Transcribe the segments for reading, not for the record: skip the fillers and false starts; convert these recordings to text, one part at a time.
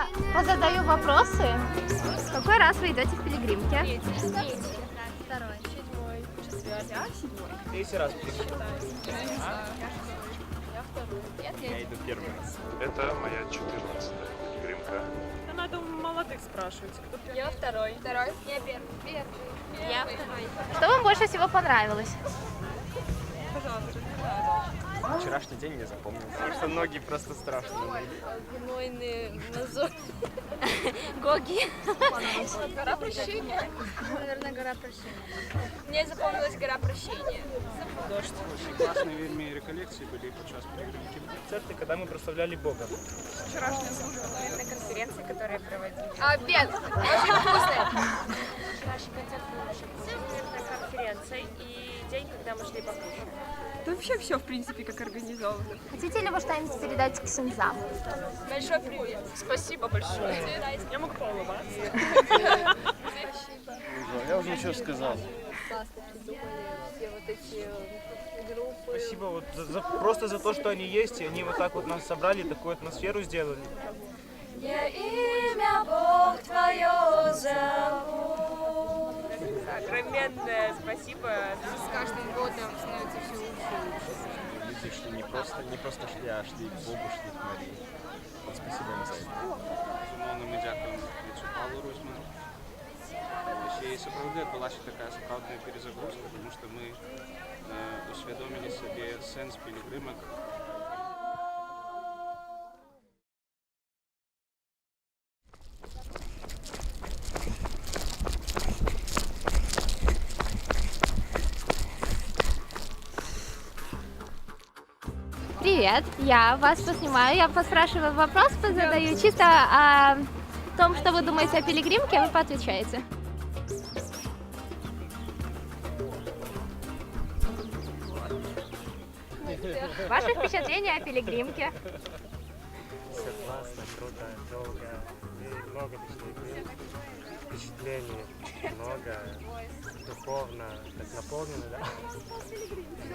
я позадаю вопросы. Какой раз вы идете в пилигримке? Третий. Второй. Седьмой. Четвертый. Я седьмой. Третий раз. Я второй. Я Я третий. иду первый раз. Это моя 14-я пилигримка. Надо у молодых спрашивать. Я второй. Второй. Я первый. Я второй. Что вам больше всего понравилось? Пожалуйста. Вчерашний день мне запомнился. Потому что ноги просто страшно. Гнойный мазок. Гоги. Гора прощения. Наверное, гора прощения. Мне запомнилась гора прощения. Дождь. Очень классные вельми реколекции были подчас пилигримки. Концерты, когда мы прославляли Бога. Вчерашняя служба. На конференции, которые проводили. Обед. Очень вкусный. Вчерашний концерт был очень вкусный. На конференции и день, когда мы шли покушать. Да вообще все, в принципе, как организовано. Хотите ли вы что-нибудь передать ксензам? Большой привет. Спасибо большое. Я могу поулыбаться. Я уже все сказал. Классно придумали все вот эти группы. Спасибо вот просто за то, что они есть, и они вот так вот нас собрали, такую атмосферу сделали. Я имя Бог твое зову. Огроменное спасибо. С каждым годом становится все лучше и лучше. Люди шли не просто шли, а шли к Богу, шли к Марии. Вот спасибо им за это. Безумовно, ми дякуємо отцю Павлу Рузьману. Ще й справді відбулася така справжня перезагрузка, тому що ми усвідомили собі сенс пілігримок. Привет, я вас поснимаю, я поспрашиваю вопрос, позадаю чисто о том, что вы думаете о пилигримке, вы поотвечаете. Ваши впечатления о пилигримке? Все классно, круто, долго и много впечатлений, много, духовно, так наполнено, да?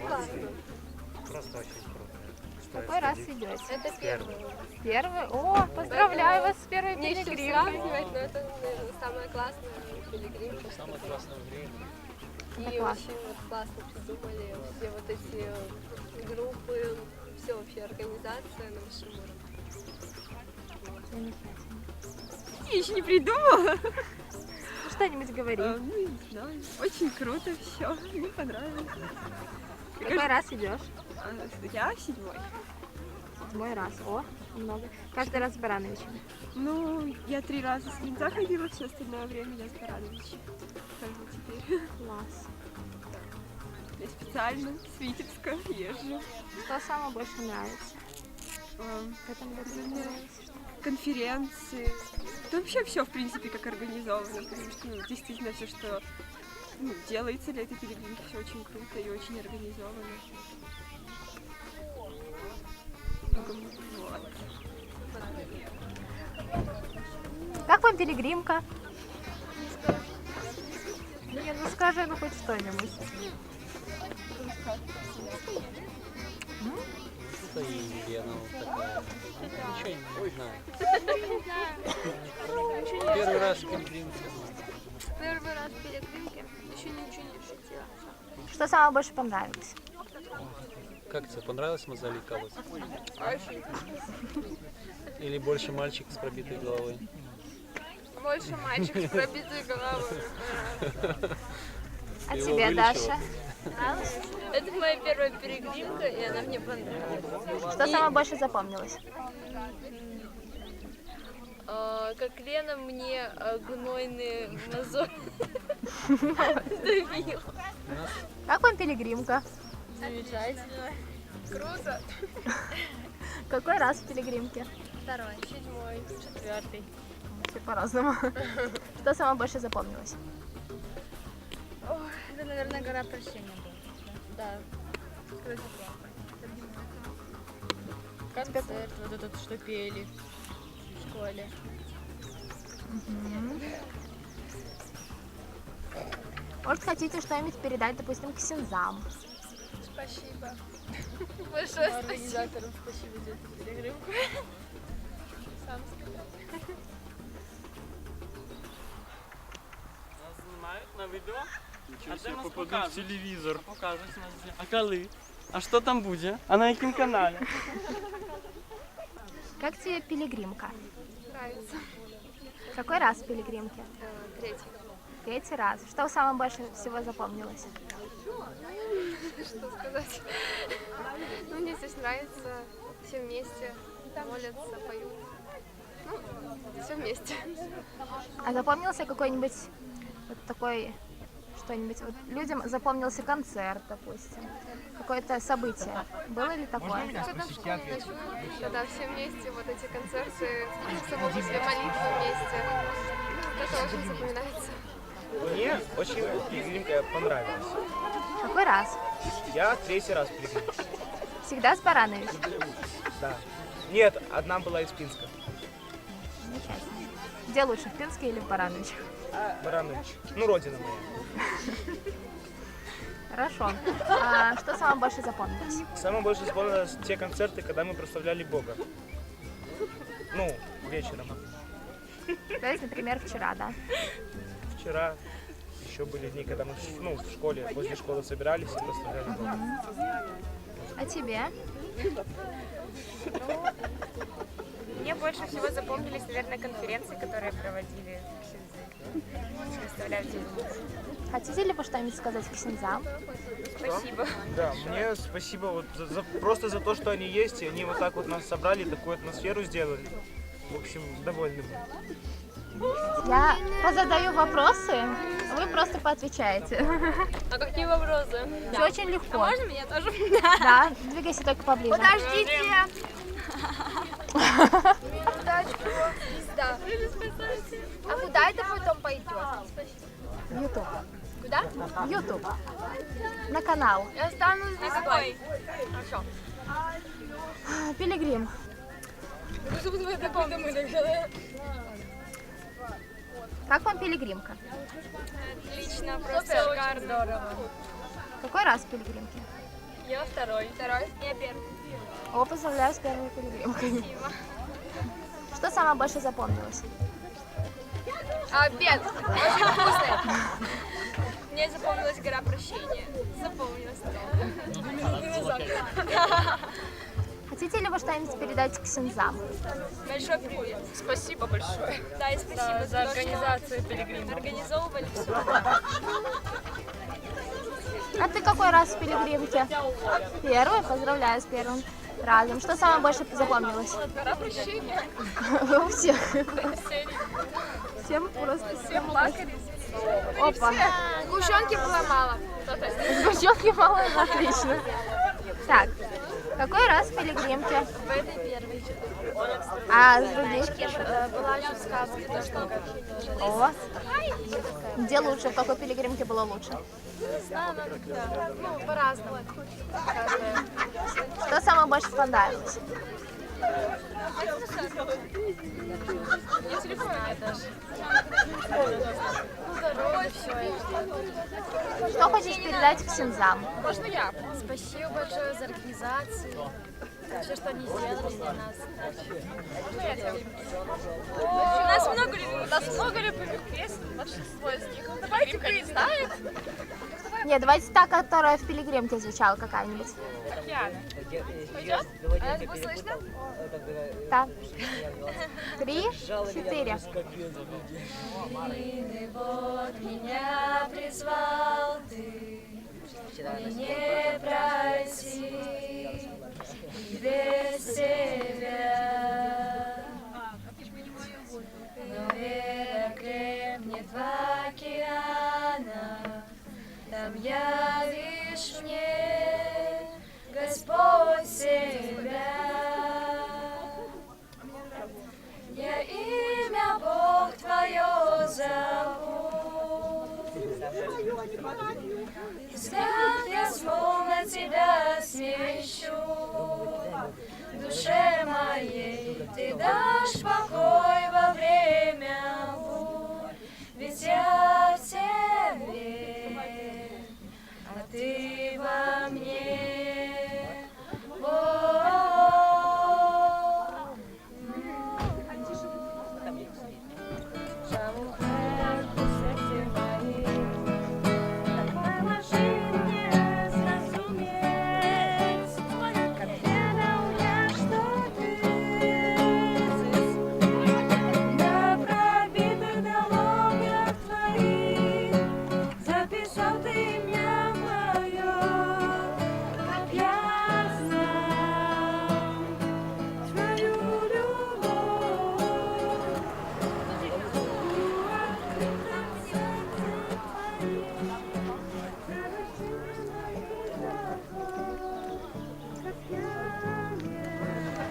Эмоции. Просто очень круто. Стоит Какой раз сходить. идете? Это первый. Первый? О, поздравляю вас с первой Мне еще пилигримкой. сравнивать, но это, наверное, самое классное пилигримка. Самое классное время. И классно. очень вот классно придумали все вот эти группы, все вообще организация на высшем уровне. Я еще не придумала. Что-нибудь говори. Ну, не знаю. Очень круто все. Мне понравилось. Какой раз идешь? Я седьмой. Седьмой раз. О, много. Каждый раз с Барановичем. Ну, я 3 раза с Клинца ходила, все остальное время я с Барановичем. Хожу теперь. Класс. Я специально с Витебска езжу. Что самое больше нравится в этом году? Конференции. Да вообще все, в принципе, как организовано, потому что действительно все, что делается для этой пилигримки, все очень круто и очень организовано. Вот. Как вам пилигримка? Не, ну скажи, ну хоть что-нибудь. Это и Елена вот такая. Ничего не знаю. Первый раз в пилигримке. Первый раз в пилигримке, еще ничего не ощутила. Что самое больше понравилось? Как тебе понравилось мозаика? Очень. Или больше мальчик с пробитой головой? Больше мальчик с пробитой головой. А Его тебе, вылечила? Даша? Это моя первая пилигримка, и она мне понравилась. Что самое больше запомнилось? Как Лена мне гнойный мазок давила. Как вам пилигримка? Замечательно. Круто. Какой раз в пилигримке? Второй, седьмой, четвертый. Все по-разному. Что самое больше запомнилось? Ой, это, наверное, гора прощения была. Да. Вроде концерт, вот этот, что пели в школе. Может, хотите что-нибудь передать, допустим, ксензам? Спасибо. Большое спасибо. Организаторам спасибо за эту пилигримку. Нас знімають на відео. А де нас покажуть? Телевізор. Покажуть нас. А коли? А що там буде? А на якому каналі? Как тебе пилигримка? Нравится. Какой раз в пилигримке? Третий. Третий раз. Что самое больше всего запомнилось? Что сказать? Ну, мне здесь нравится. Все вместе молятся, поют. Ну, все вместе. А запомнился какой-нибудь вот такой что-нибудь? Вот людям запомнился концерт, допустим, какое-то событие. Было ли такое? Что-то в школе ночную, когда все вместе, вот эти концерты, само по себе молитвы вместе. Это очень запоминается. Мне очень пилигримка понравилась. Какой раз? Я третий раз пилигрим. Всегда с Баранович? Да. Нет, одна была из Пинска. Замечательно. Где лучше, в Пинске или в Барановичах? Баранович. Ну, родина моя. Хорошо. А что самое больше запомнилось? Самое больше запомнилось те концерты, когда мы прославляли Бога. Ну, вечером. То есть, например, вчера, да? Вчера еще были дни, когда мы в школе, возле школы собирались и прославляли Бога. А тебе? Мне больше всего запомнились, наверное, конференции, которые проводили представляют телевизор. Хотите ли вы что-нибудь сказать ксензам? Спасибо. Да, мне спасибо вот просто за то, что они есть, и они вот так вот нас собрали, такую атмосферу сделали. В общем, довольны мы. Я задаю вопросы, вы просто поотвечаете. А какие вопросы? Все очень легко. Можно меня тоже? Да, двигайся только поближе. Подождите! А куда это потом пойдет? В YouTube. Куда? В YouTube. На канал. Я останусь на какой? Хорошо. Пилигрим. Как вам пилигримка? Отлично, просто шикарно. Здорово. Какой раз в пилигримке? Я второй. Второй? Я первый. О, поздравляю с первой пилигримкой. Спасибо. Что самое больше запомнилось? Обед. Очень вкусный. Мне запомнилась гора прощения. Запомнилась. Хотите ли вы что-нибудь передать ксензам? Большой привет. Спасибо большое. Да, и спасибо за организацию пилигрима. Организовывали все. А ты какой раз в пилигримке? Первый? Поздравляю с первым разом. Что самое больше запомнилось? Гора прощения. У всех. Всем просто. Все плакали. Опа. Сгущенки было мало. Сгущенки мало, отлично. Так, какой раз в пилигримке? В этой первой. А с других? Была еще сказка, что О, где лучше? В какой пилигримке было лучше? не знаю, но когда. Ну, по-разному. Что самое больше понравилось? Я телефон даже. Здоровье, все. Что хочешь передать ксензам? Можно я? Спасибо большое за организацию. Все, что они сделали для нас. У нас много любимых песен, большинство из них. Давайте не ставит. Нет, давайте та, которая в пилигримке звучала какая-нибудь. Океана. Пойдет? А это будет слышно? Да. 3, 4. Вот меня призвал ты, не пройти без тебя. Но вера крепнет в океанах, там явишь мне, Господь, себя. Я имя Бог Твое зову, взгляд я словно Тебя смещу. Душе моей Ты дашь покой во время бурь, ведь я в Тебе, а Ты во мне.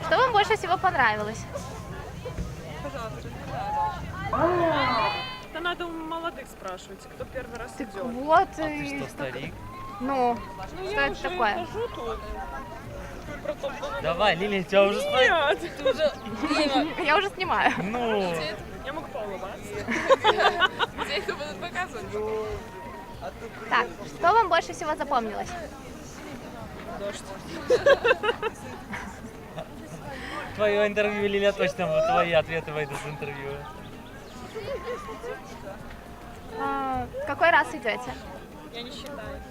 Что вам больше всего понравилось? Пожалуйста. Это надо у молодых спрашивать, кто первый раз идет. Вот. Ты что, старик? Ну, что это такое? Давай, Лилия, тебя уже спрашивают. Я уже снимаю. Ну, Я могу поулыбаться. Так, что вам больше всего запомнилось? твое интервью, Лилия, точно твои ответы войдут в интервью. Какой раз идете? Я не считаю.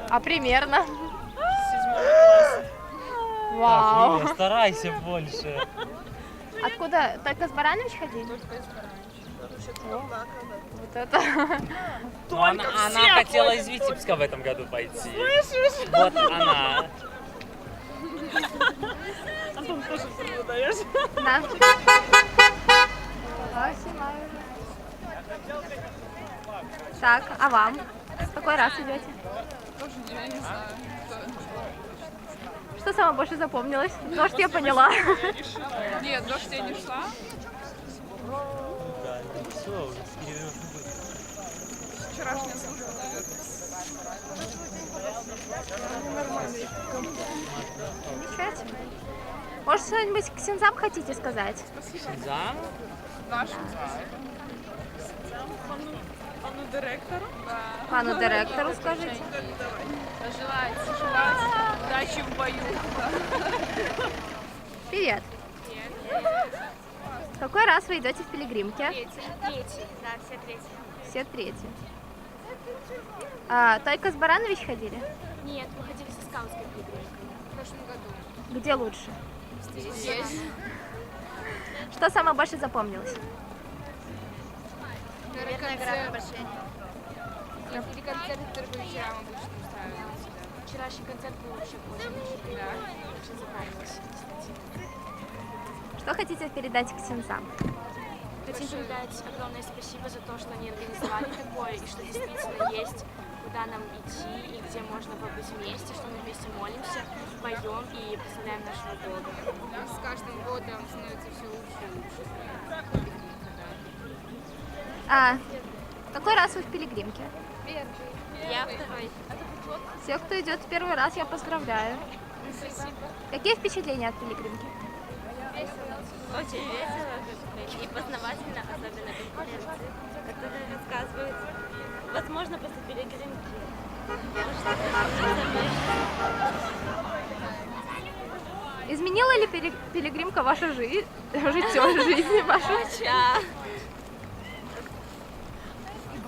А примерно? С 7 класса. Так, Вау. Лилия, старайся больше. Откуда? Только с Баранович ходили? Только из Баранича. Вот это. Ну, она хотела из Витебска в этом году пойти. Слышишь? Вот она. Антон, тоже интервью даешь? Да. Да, снимаю. Так, а вам? Какой раз идете? Тоже я не знаю. Что самое больше запомнилось? Дождь я поняла. Нет, дождь я не шла. Вчерашняя служба, наверное. Ничего себе. Может, что-нибудь к Синзам хотите сказать? Синзам? Нашу. Пану директору? Пану директору скажите. Желаю удачи в бою. Привет. Какой раз вы идете в Пилигримке? Третий, да, все третий. Все третий. Только с Баранович ходили? Нет, мы ходили со скаутской пилигримкой в прошлом году. Где лучше? Здесь. Что самое больше запомнилось? Наверное, гора обращения. Или концерты, которые по вечерам обычно устраивают сюда. Вчерашний концерт был вообще очень, Да. очень запомнился. Что хотите передать к Синзам? Хотим передать огромное спасибо за то, что они организовали такое, и что действительно есть куда нам идти, и где можно побыть вместе, что мы вместе молимся, поем и прославляем нашего Бога. С каждым годом становится все лучше и лучше. Какой раз вы в Пилигримке? Я второй. Всех, кто идет в первый раз, я поздравляю. Какие впечатления от Пилигримки? Очень весело и познавательно, особенно конференции, которые рассказывают, возможно, после пилигримки. Изменила ли Пилигримка вашу жизнь, жизнь вашу? Да.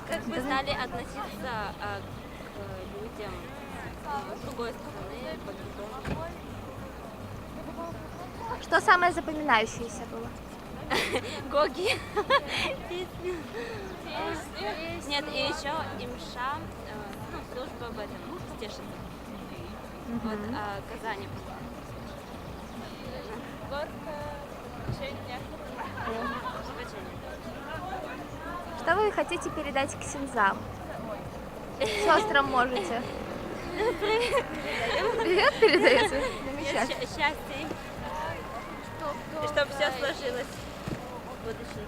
Как вы знали относиться к людям с другой стороны, по-другому. Что самое запоминающееся было? Гоги. Нет, и еще имша, служба в этом, стешится. Вот, Казани. Горка, печенье. Что вы хотите передать к Синзам? Сестрам можете. Привет передаете? Счастья. И чтобы все сложилось в будущем.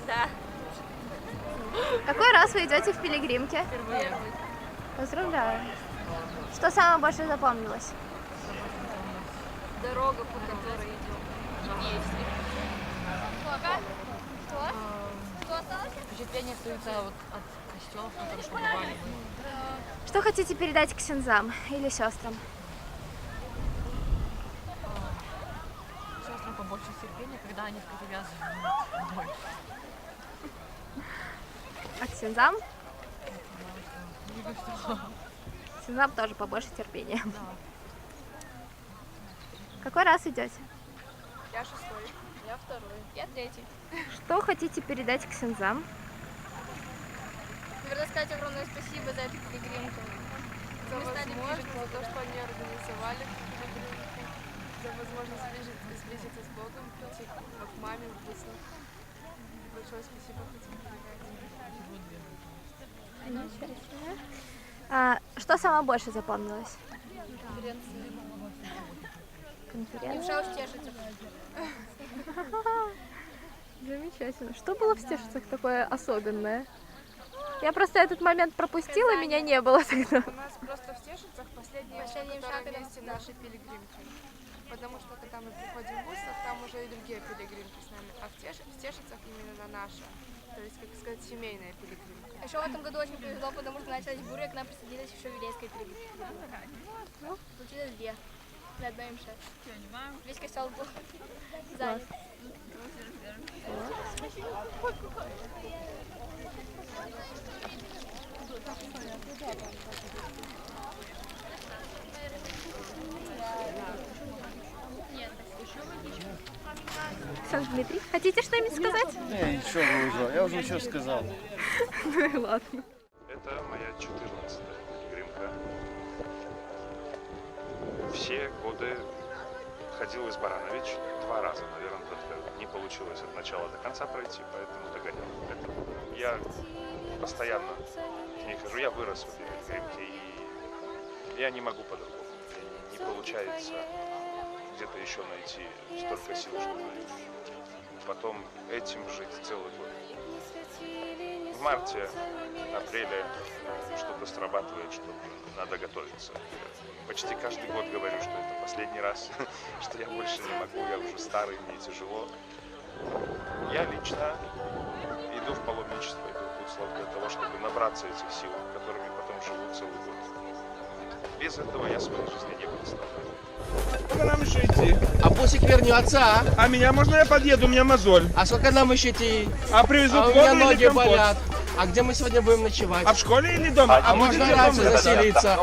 Да. Какой раз вы идете в Пилигримке? Впервые. Поздравляю. Что самое больше запомнилось? Дорога, по которой идем. Впечатление остается вот от костелов, в которых побывали мы. Что хотите передать к Синзам или сестрам? Сестрам побольше терпения, когда они привязаны домой. А к Синзам? Синзам тоже побольше терпения. Какой раз идете? Я 6-й, я 2-й, я 3-й. Что хотите передать к Синзам? Наверное, сказать огромное спасибо за эту пилигримку. За возможность, за то, что они организовали пилигримку, за возможность сблизиться с Богом, прийти к маме в Буслу. Большое спасибо хотим передать. Что самое больше запомнилось? Конференция. в Стешицах. Замечательно. Что было в Стешицах такое особенное? Я просто этот момент пропустила, меня не было тогда. У нас просто в Стешицах последний шаг вместе наши пилигримки. Потому что когда мы приходим в Буслов, там уже и другие пилигримки с нами. А в Стешицах именно наша. То есть, как сказать, семейная пилигримка. А еще в этом году очень повезло, потому что началась буря, к нам присоединилась еще еврейская пилигримка. Ну, получилось 2 на одной МШ. Весь костел был занят. Александр Дмитрий, хотите что-нибудь сказать? Ничего уже, я уже все сказал. Ну ладно. Это моя 14-я пилигримка. Все годы ходил из Баранович 2 раза, наверное, только не получилось от начала до конца пройти, поэтому догонял. Я постоянно к ней хожу, я вырос в этой пилигримке, и я не могу по-другому. Не получается где-то еще найти столько сил, чтобы потом этим жить целый год. В марте, апреле что-то срабатывает, что надо готовиться. Я почти каждый год говорю, что это последний раз, что я больше не могу, я уже старый, мне тяжело. Я лично иду в паломничество, иду в Буцлав для того, чтобы набраться этих сил, которыми потом живу целый год. Без этого я своей жизни не представляю. Сколько нам еще идти? А Пусик вернется. А меня можно я подъеду, у меня мозоль. А сколько нам еще идти? А привезут у воду меня или ноги компот? болят. А где мы сегодня будем ночевать? А в школе или дома? А можно раньше заселиться?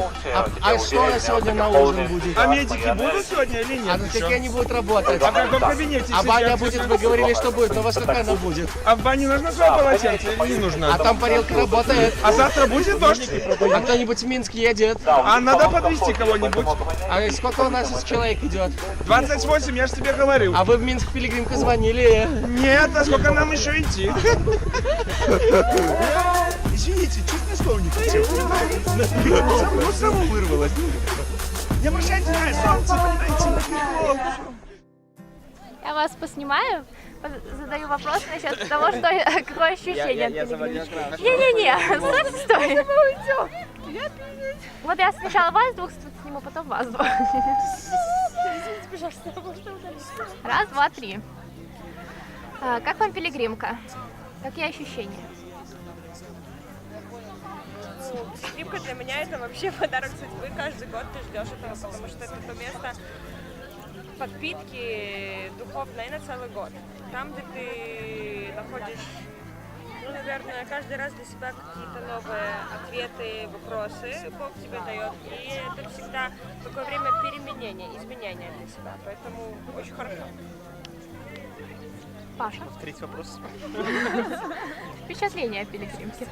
А что у нас сегодня на ужин будет? А медики будут сегодня или нет? А на какие они будут работать? А в каком кабинете А баня сидят? будет, вы говорили, что будет, но у вас какая она будет? А в бане нужно свое полотенце или не нужно? А там парилка работает. А завтра будет дождь? А кто-нибудь в Минск едет? А надо подвезти кого-нибудь? А сколько у нас человек идет? 28, я же тебе говорил. А вы в Минск пилигримка звонили? Нет, а сколько нам еще идти? Извините, честное слово не хотел. Само вырвалось. Не обращайте на солнце, понимаете, Я вас поснимаю, задаю вопрос насчет того, что, какое ощущение от пилигримки. Не-не-не, стой. Вот я сначала вас двух сниму, потом вас двух. Извините, пожалуйста, можно удалить? 1, 2, 3. Как вам пилигримка? Какие ощущения? Пилигримка для меня это вообще подарок судьбы. Каждый год ты ждешь этого, потому что это то место подпитки духовной на целый год. Там, где ты находишь, ну, наверное, каждый раз для себя какие-то новые ответы, вопросы Бог тебе дает. И это всегда такое время переменения, изменения для себя. Поэтому очень хорошо. Паша? Третий вопрос. Впечатление о пилигримке.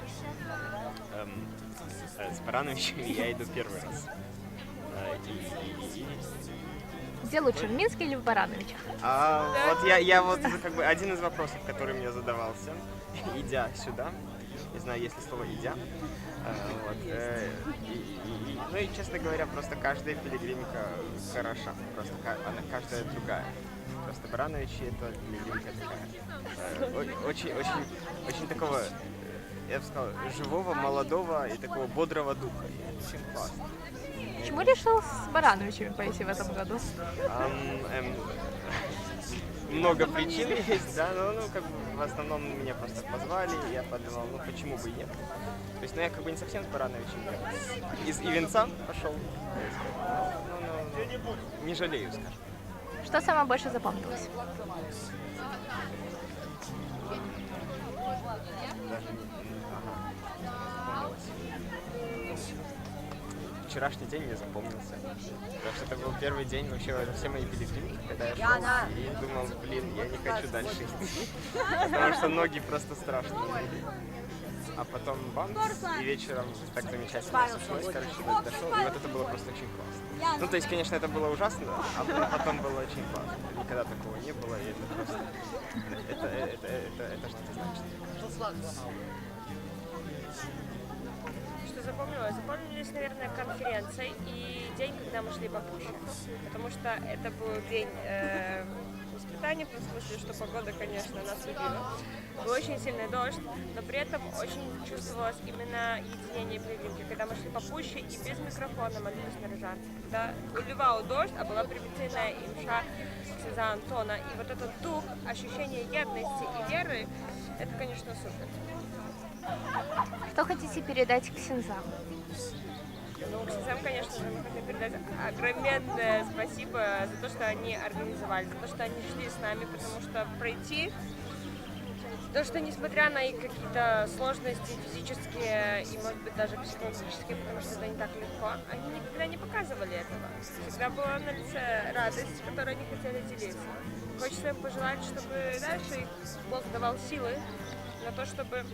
С Барановичем я иду первый раз. Где лучше, в Минске или в Барановичах? Вот я вот как бы один из вопросов, который мне задавался, идя сюда, не знаю, есть ли слово «идя», вот, ну и, честно говоря, просто каждая пилигримка хороша, просто она каждая другая. Просто Барановичи это пилигримка такая, очень такого, я бы сказал, живого, молодого и такого бодрого духа. И очень классно. Почему решил с Барановичами пойти в этом году? Много причин есть, да, но как бы в основном меня просто позвали, и я подумал, ну почему бы и нет. То есть, ну я как бы не совсем с Барановичем, я из Ивенца пошел, но не жалею, скажем. Что самое больше запомнилось? Вчерашний день мне запомнился, потому что это был первый день вообще во все мои пилигримки, когда я шел и думал, блин, я не хочу дальше идти, потому что ноги просто страшные. А потом бамс, и вечером так замечательно сошлось, короче, дошел, и вот это было просто очень классно. Ну, то есть, конечно, это было ужасно, а потом было очень классно. Никогда такого не было, и это просто, это что-то значит. Что что запомнилось? Запомнились, наверное, конференция и день, когда мы шли по Пуще. Потому что это был день испытаний, в том смысле, что погода, конечно, нас убила. Был очень сильный дождь, но при этом очень чувствовалось именно единение пилигримки, когда мы шли по Пуще и без микрофона молились на Рожанце. Когда уливал дождь, а была приведенная имша Ксенза Антона. И вот этот дух, ощущение едности и веры, это, конечно, супер. Что хотите передать ксензам? Ну, ксензам, конечно же, мы хотим передать огроменное спасибо за то, что они организовали, за то, что они шли с нами, потому что пройти, то, что несмотря на их какие-то сложности физические и, может быть, даже психологические, потому что это не так легко, они никогда не показывали этого. Всегда была на лице радость, которой они хотели делиться. Хочется им пожелать, чтобы дальше их Бог давал силы на то, чтобы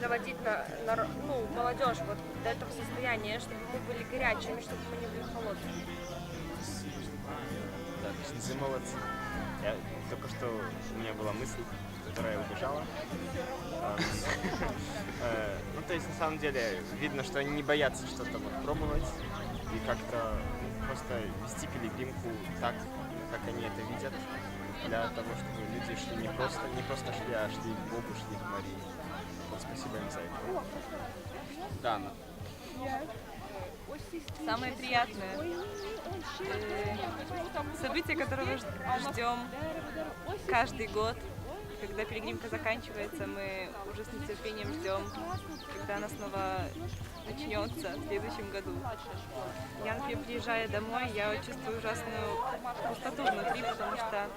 доводить молодежь вот до этого состояния, чтобы мы были горячими, чтобы мы не были холодными. Да, ксензы молодцы. Только что у меня была мысль, которая убежала. Ну, то есть, на самом деле, видно, что они не боятся что-то вот пробовать и как-то просто вести пилигримку так, как они это видят, для того, чтобы люди шли не просто шли, а шли к Богу, шли к Марии. Вот, спасибо им за это. Дана. Самое приятное событие, которого ждем каждый год. Когда пилигримка заканчивается, мы уже с нетерпением ждем, когда она снова начнется в следующем году. Я, например, приезжая домой, я чувствую ужасную пустоту внутри, потому что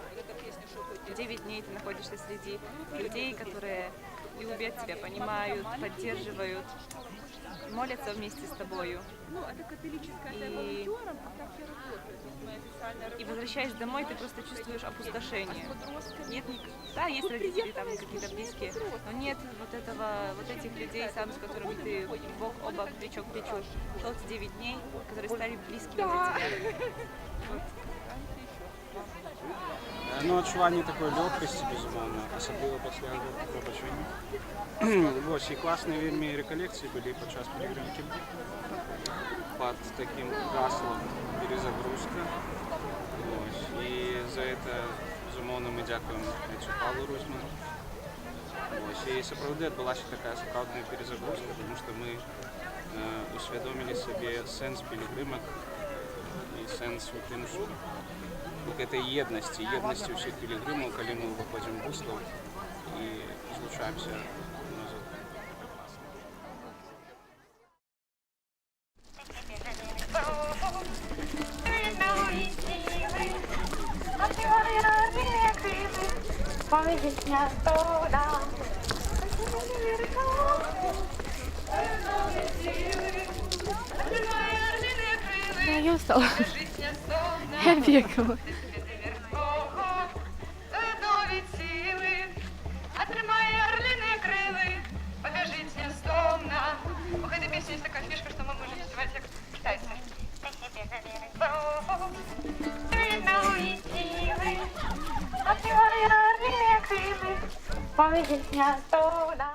9 дней ты находишься среди людей, которые любят тебя, понимают, поддерживают, молятся вместе с тобою. И возвращаясь домой, ты просто чувствуешь опустошение. Нет, да, есть родители, там какие-то близкие, но нет вот этих людей, сам с которыми ты бок о бок, плечо к плечу шел эти 9 дней, которые стали близкими для тебя. Вот. Ну, адчуванне такой лёгкасці, безумоўна, асабліва пасля выбачэння. Вось, і класныя вельмі рэкалекцыі былі падчас пілігрымкі пад такім гаслам «Перезагрузка». Вось, і за это, безумоўна, мы дзякуем отцу Павлу Рузьману. Вось, і сапраўды адбылася такая сапраўдная перезагрузка, тому што мы усвядомілі сабе сэнс пілігрымак і сэнс у тым, што гэтай еднасці ўсіх пілігрымаў, калі мы выходзім в Буслаў і злучаемся назад. Я устала. Я бегала. Отримає орлиные крылы, побежит невстомно. У этой песни есть такая фишка, что мы можем называть как китайцы. Отримає орлиные крылы, побежит невстомно.